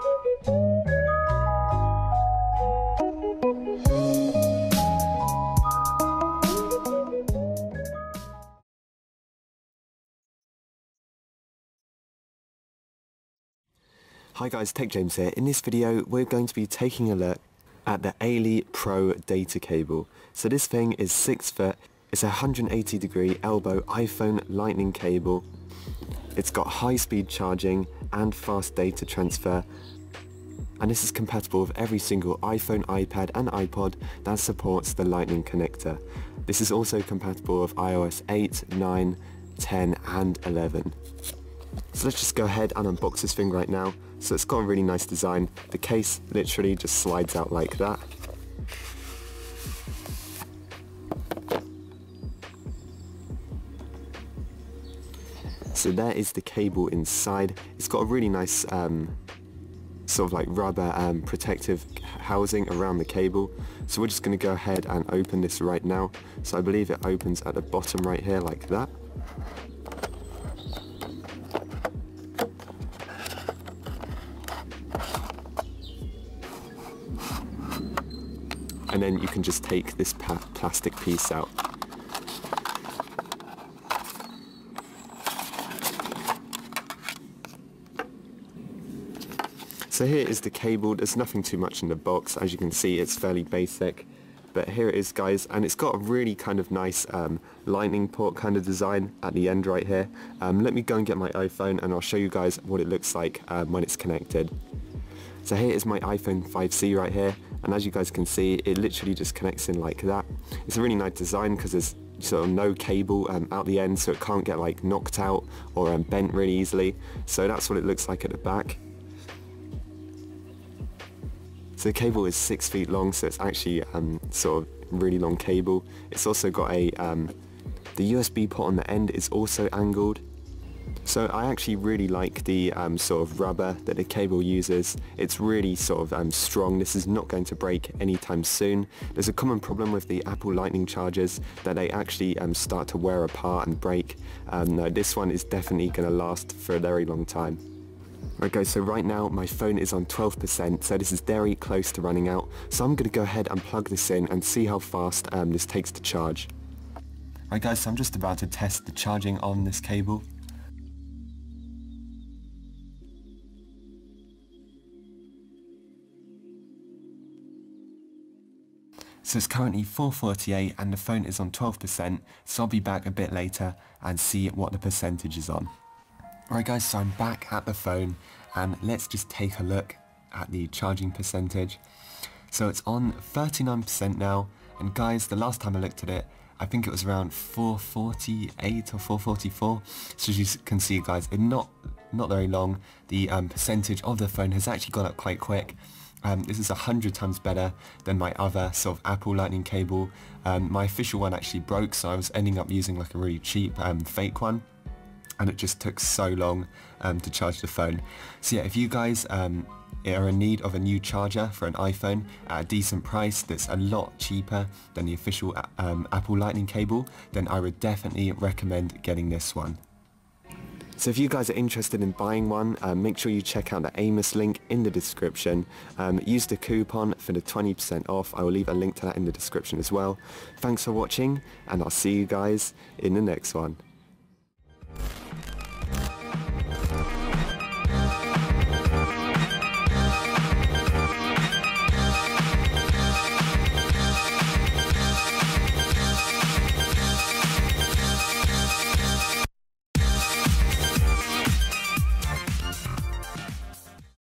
Hi guys, Tech James here. In this video we're going to be taking a look at the ALYEE Pro Data Cable. So this thing is 6 foot, it's a 180 degree elbow iPhone lightning cable. It's got high speed charging and fast data transfer, and this is compatible with every single iPhone, iPad and iPod that supports the lightning connector. This is also compatible with iOS 8, 9, 10 and 11. So let's just go ahead and unbox this thing right now. So it's got a really nice design. The case literally just slides out like that. So there is the cable inside. It's got a really nice sort of like rubber protective housing around the cable. So we're just going to go ahead and open this right now. So I believe it opens at the bottom right here like that. And then you can just take this plastic piece out. So here is the cable. There's nothing too much in the box. As you can see, it's fairly basic. But here it is, guys, and it's got a really kind of nice lightning port kind of design at the end right here. Let me go and get my iPhone and I'll show you guys what it looks like when it's connected. So here is my iPhone 5C right here, and as you guys can see, it literally just connects in like that. It's a really nice design because there's sort of no cable out the end, so it can't get like knocked out or bent really easily. So that's what it looks like at the back. So the cable is 6 feet long, so it's actually sort of really long cable. It's also got a the USB port on the end is also angled. So I actually really like the sort of rubber that the cable uses. It's really sort of strong. This is not going to break anytime soon. There's a common problem with the Apple Lightning chargers that they actually start to wear apart and break. No, this one is definitely going to last for a very long time. Right guys, so right now my phone is on 12%, so this is very close to running out. So I'm going to go ahead and plug this in and see how fast this takes to charge. Right guys, so I'm just about to test the charging on this cable. So it's currently 4:48 and the phone is on 12%, so I'll be back a bit later and see what the percentage is on. Alright guys, so I'm back at the phone and let's just take a look at the charging percentage. So it's on 39% now, and guys, the last time I looked at it, I think it was around 448 or 444. So as you can see guys, in not very long, the percentage of the phone has actually gone up quite quick. This is 100 times better than my other sort of Apple Lightning cable. My official one actually broke, so I was ending up using like a really cheap fake one, and it just took so long to charge the phone. So yeah, if you guys are in need of a new charger for an iPhone at a decent price that's a lot cheaper than the official Apple Lightning cable, then I would definitely recommend getting this one. So if you guys are interested in buying one, make sure you check out the Amos link in the description. Use the coupon for the 20% off. I will leave a link to that in the description as well. Thanks for watching, and I'll see you guys in the next one.